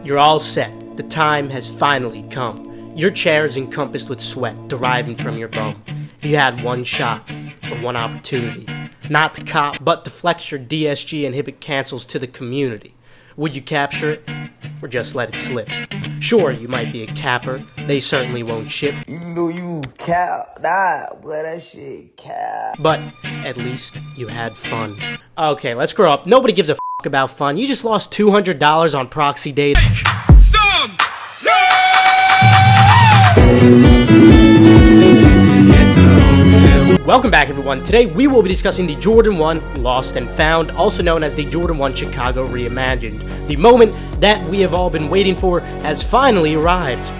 You're all set. The time has finally come. Your chair is encompassed with sweat deriving from your bum. If you had one shot or one opportunity, not to cop, but to flex your DSG and Hibbett cancels to the community, would you capture it or just let it slip? Sure, you might be a capper. They certainly won't ship. You know you cap, boy, that shit cap. But at least you had fun. Okay, let's grow up. Nobody gives a f*** about fun. You just lost $200 on proxy data. Welcome back, everyone. Today we will be discussing the Jordan 1 Lost and Found, also known as the Jordan 1 Chicago Reimagined. The moment that we have all been waiting for has finally arrived.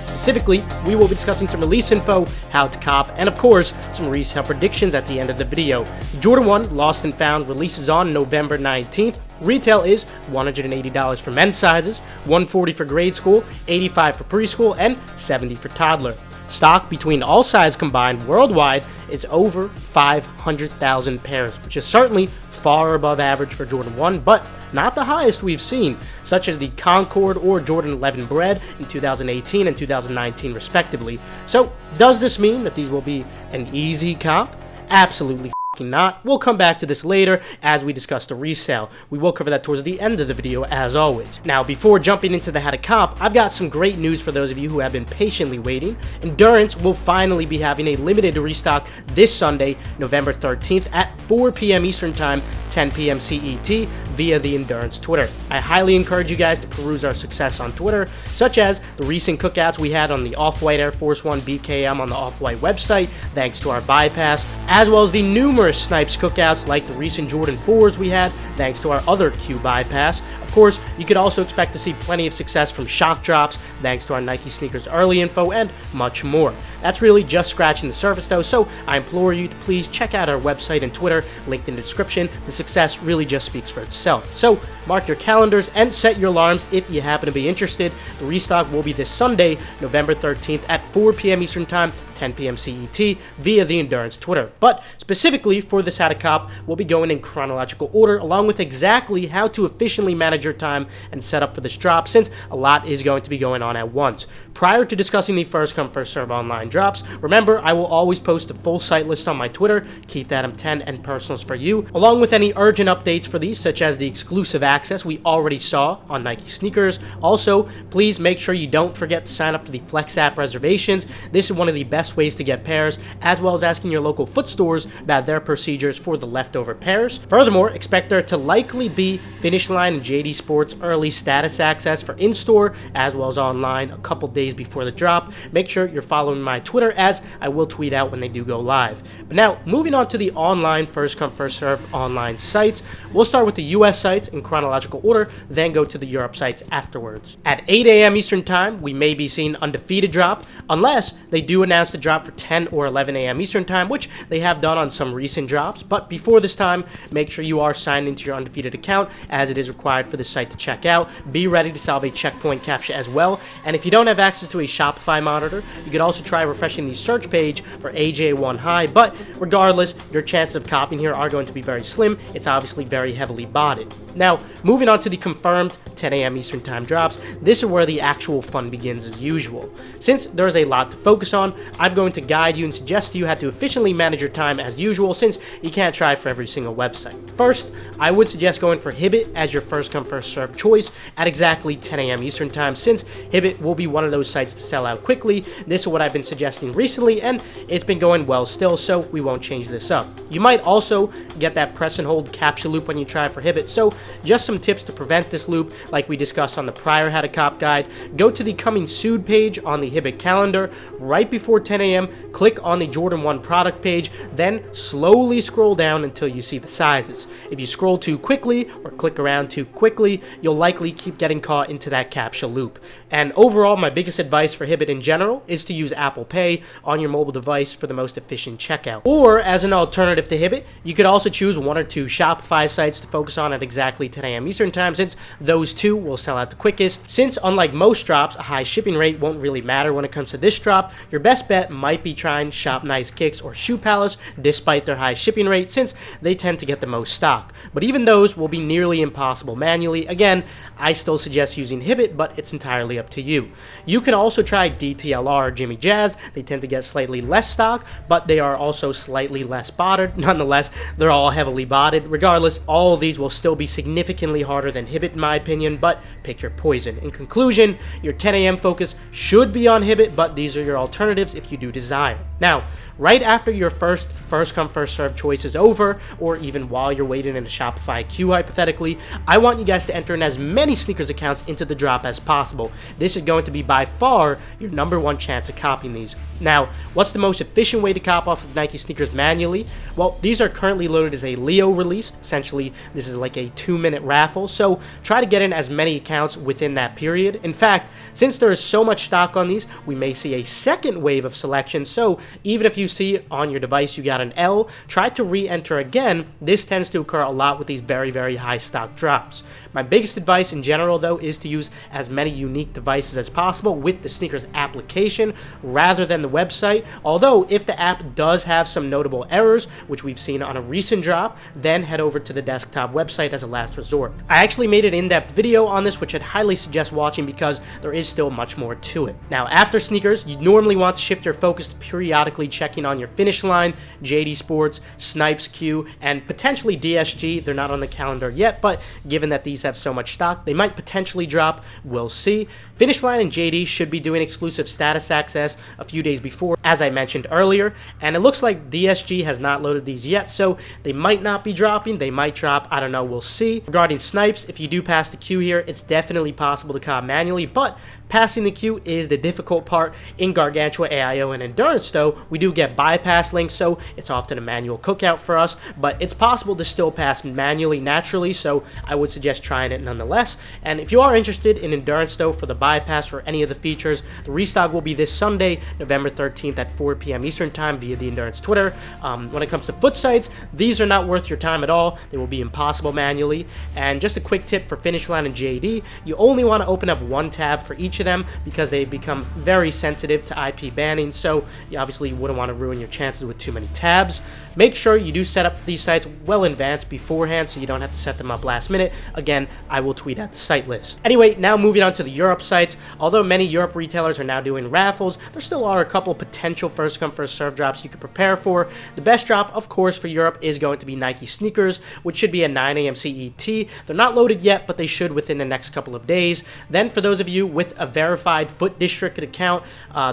Specifically, we will be discussing some release info, how to cop, and of course, some resale predictions at the end of the video. The Jordan 1 Lost and Found releases on November 19th. Retail is $180 for men's sizes, $140 for grade school, $85 for preschool, and $70 for toddler. Stock between all sizes combined worldwide is over 500,000 pairs, which is certainly far above average for Jordan 1, but not the highest we've seen, such as the Concord or Jordan 11 Bred in 2018 and 2019 respectively. So, does this mean that these will be an easy cop? Absolutely not. We'll come back to this later as we discuss the resale. We will cover that towards the end of the video as always. Now, before jumping into the how to cop, I've got some great news for those of you who have been patiently waiting. Endurance will finally be having a limited restock this Sunday, November 13th at 4 p.m. Eastern Time, 10 p.m. CET via the Endurance Twitter. I highly encourage you guys to peruse our success on Twitter, such as the recent cookouts we had on the Off-White Air Force 1 BKM on the Off-White website, thanks to our bypass, as well as the numerous Snipes cookouts like the recent Jordan 4s we had, thanks to our other Q bypass. Of course, you could also expect to see plenty of success from shock drops, thanks to our Nike sneakers early info, and much more. That's really just scratching the surface though, so I implore you to please check out our website and Twitter, linked in the description. The success really just speaks for itself. So mark your calendars and set your alarms if you happen to be interested. The restock will be this Sunday, November 13th at 4 p.m. Eastern Time, 10 p.m. CET via the Endurance Twitter. But specifically for this how to cop, we'll be going in chronological order along with exactly how to efficiently manage your time and set up for this drop, since a lot is going to be going on at once. Prior to discussing the first come first serve online drops, remember I will always post a full site list on my Twitter, keep that M10 and personals for you, along with any urgent updates for these, such as the exclusive access we already saw on Nike sneakers. Also, please make sure you don't forget to sign up for the Flex app reservations. This is one of the best ways to get pairs, as well as asking your local foot stores about their procedures for the leftover pairs. Furthermore, expect there to likely be Finish Line and JD Sports early status access for in-store as well as online a couple days before the drop. Make sure you're following my Twitter, as I will tweet out when they do go live. But now, moving on to the online first come first serve online sites. We'll start with the US sites in chronological order, then go to the Europe sites afterwards. At 8 a.m. Eastern Time, we may be seeing Undefeated drop, unless they do announce the drop for 10 or 11 a.m. Eastern Time, which they have done on some recent drops. But before this time, make sure you are signed into your Undefeated account, as it is required for the site to check out. Be ready to solve a checkpoint captcha as well. And if you don't have access to a Shopify monitor, you could also try refreshing the search page for AJ1 High. But regardless, your chances of copying here are going to be very slim. It's obviously very heavily botted. Now, moving on to the confirmed 10 a.m. Eastern Time drops, this is where the actual fun begins as usual. Since there's a lot to focus on, I'm going to guide you and suggest you how to efficiently manage your time as usual, since you can't try for every single website. First, I would suggest going for Hibbett as your first come first serve choice at exactly 10 a.m. Eastern Time, since Hibbett will be one of those sites to sell out quickly. This is what I've been suggesting recently, and it's been going well still, so we won't change this up. You might also get that press and hold captcha loop when you try for Hibbett, so just some tips to prevent this loop like we discussed on the prior how to cop guide. Go to the coming soon page on the Hibbett calendar right before 10 a.m. Click on the Jordan 1 product page, then slowly scroll down until you see the sizes. If you scroll too quickly or click around too quickly, you'll likely keep getting caught into that captcha loop. And overall, my biggest advice for Hibbett in general is to use Apple Pay on your mobile device for the most efficient checkout. Or as an alternative to Hibbett, you could also choose one or two Shopify sites to focus on at exactly exactly 10 a.m. Eastern time, since those two will sell out the quickest. Since unlike most drops, a high shipping rate won't really matter when it comes to this drop, your best bet might be trying Shop Nice Kicks or Shoe Palace despite their high shipping rate, since they tend to get the most stock. But even those will be nearly impossible manually. Again, I still suggest using Hibbett, but it's entirely up to you. You can also try DTLR or Jimmy Jazz. They tend to get slightly less stock, but they are also slightly less botted. Nonetheless, they're all heavily botted. Regardless, all of these will still be significantly harder than Hibbett in my opinion, but pick your poison. In conclusion, your 10 a.m. focus should be on Hibbett, but these are your alternatives if you do desire. Now, right after your first come first serve choice is over, or even while you're waiting in a Shopify queue hypothetically, I want you guys to enter in as many sneakers accounts into the drop as possible. This is going to be by far your #1 chance of copying these. Now, what's the most efficient way to cop off of Nike sneakers manually? Well, these are currently loaded as a Leo release. Essentially, this is like a 2-minute raffle, so try to get in as many accounts within that period. In fact, since there is so much stock on these, we may see a second wave of selection, so even if you see on your device you got an L, try to re-enter again. This tends to occur a lot with these very, very high stock drops. My biggest advice in general, though, is to use as many unique devices as possible with the sneakers application rather than the website. Although, if the app does have some notable errors, which we've seen on a recent drop, then head over to the desktop website as a last resort. I actually made an in-depth video on this, which I'd highly suggest watching because there is still much more to it. Now, after sneakers, you normally want to shift your focus to periodically checking on your Finish Line, JD Sports, Snipes Q, and potentially DSG. They're not on the calendar yet, but given that these have so much stock, they might potentially drop. We'll see. Finish Line and JD should be doing exclusive status access a few days before, as I mentioned earlier, and it looks like DSG has not loaded these yet, so they might not be dropping. They might drop. I don't know. We'll see. Regarding Snipes, if you do pass the queue here, it's definitely possible to cop manually, but passing the queue is the difficult part. In Gargantua AIO and Endurance, though, we do get bypass links, so it's often a manual cookout for us, but it's possible to still pass manually naturally, so I would suggest trying it nonetheless. And if you are interested in Endurance, though, for the bypass or any of the features, the restock will be this Sunday, November 13th at 4 p.m. Eastern time via the Endurance Twitter. When it comes to foot sites, these are not worth your time at all. They will be impossible manually. And just a quick tip for Finish Line and JD, you only want to open up one tab for each of them because they've become very sensitive to IP banning, so you obviously wouldn't want to ruin your chances with too many tabs. Make sure you do set up these sites well in advance beforehand so you don't have to set them up last minute. Again, I will tweet out the site list. Anyway, now moving on to the Europe sites. Although many Europe retailers are now doing raffles, there still are a couple potential first come first serve drops you could prepare for. The best drop, of course, for Europe is going to be Nike sneakers, which should be at 9 a.m. CET. They're not loaded yet, but they should within the next couple of days. Then for those of you with a verified Foot District account,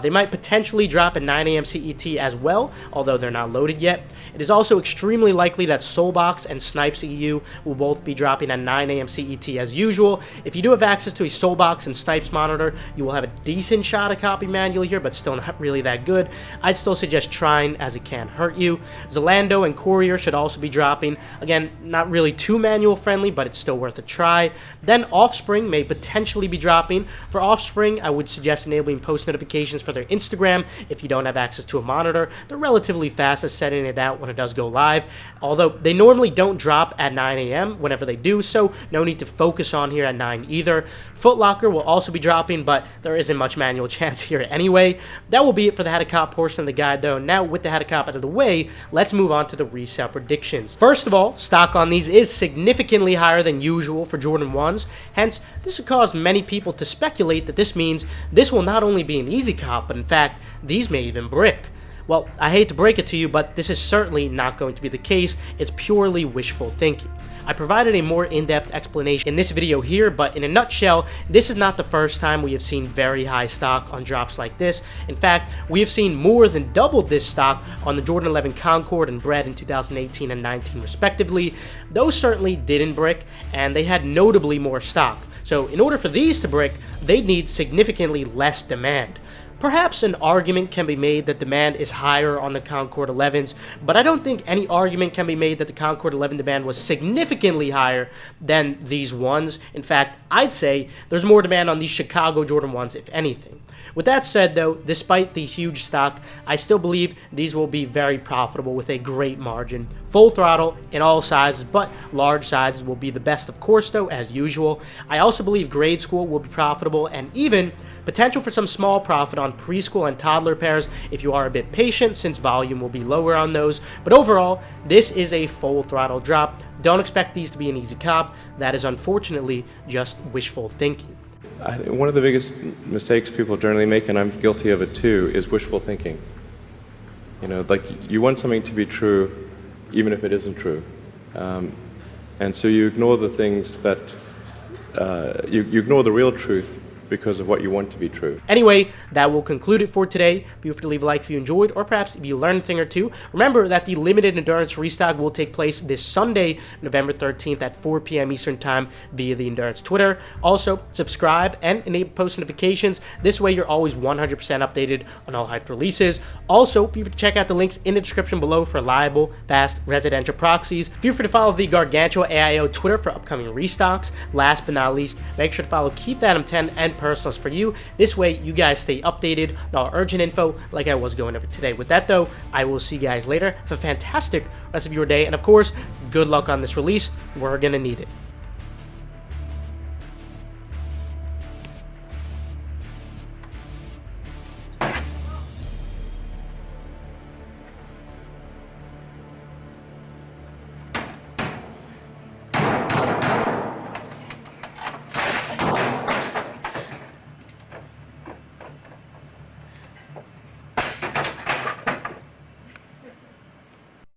they might potentially drop at 9 a.m. CET as well, although they're not loaded yet. It is also extremely likely that Soulbox and Snipes EU will both be dropping at 9 a.m. CET as usual. If you do have access to a Soulbox and Snipes monitor, you will have a decent shot at copy manually here, but still not really that good. I'd still suggest trying, as it can't hurt you. Zalando and Courier should also be dropping. Again, not really too manual friendly, but it's still worth a try. Then Offspring may potentially be dropping. For Offspring, I would suggest enabling post notifications for their Instagram if you don't have access to a monitor. They're relatively fast at setting it out when it does go live, although they normally don't drop at 9 a.m. whenever they do, so no need to focus on here at 9 either. Foot Locker will also be dropping, but there isn't much manual chance here anyway. That will be it for the How to Cop portion of the guide, though. Now, with the How to Cop out of the way, let's move on to the resale predictions. First of all, stock on these is significantly higher than usual for Jordan 1s, hence this has caused many people to speculate that this means this will not only be an easy cop, but in fact, these may even brick. Well, I hate to break it to you, but this is certainly not going to be the case. It's purely wishful thinking. I provided a more in-depth explanation in this video here, but in a nutshell, this is not the first time we have seen very high stock on drops like this. In fact, we have seen more than double this stock on the Jordan 11 Concord and Bread in 2018 and 19 respectively. Those certainly didn't brick, and they had notably more stock. So in order for these to brick, they'd need significantly less demand. Perhaps an argument can be made that demand is higher on the Concord 11s, but I don't think any argument can be made that the Concord 11 demand was significantly higher than these ones. In fact, I'd say there's more demand on these Chicago Jordan 1s, if anything. With that said, though, despite the huge stock, I still believe these will be very profitable with a great margin. Full throttle in all sizes, but large sizes will be the best, of course, though, as usual. I also believe grade school will be profitable, and even potential for some small profit on preschool and toddler pairs if you are a bit patient, since volume will be lower on those. But overall, this is a full throttle drop. Don't expect these to be an easy cop. That is unfortunately just wishful thinking. I think one of the biggest mistakes people generally make, and I'm guilty of it too, is wishful thinking. You know, like you want something to be true even if it isn't true. And so you ignore the things that, you ignore the real truth because of what you want to be true. Anyway, that will conclude it for today. Be sure to leave a like if you enjoyed, or perhaps if you learned a thing or two. Remember that the limited endurance restock will take place this Sunday, November 13th at 4 p.m. Eastern Time via the Endurance Twitter. Also, subscribe and enable post notifications. This way you're always 100% updated on all hyped releases. Also, be sure to check out the links in the description below for reliable, fast residential proxies. Feel free to follow the Gargantua AIO Twitter for upcoming restocks. Last but not least, make sure to follow Keep That M10 and Personals for you. This way you guys stay updated on all urgent info like I was going over today. With that though, I will see you guys later. Have a fantastic rest of your day, and of course, good luck on this release. We're gonna need it.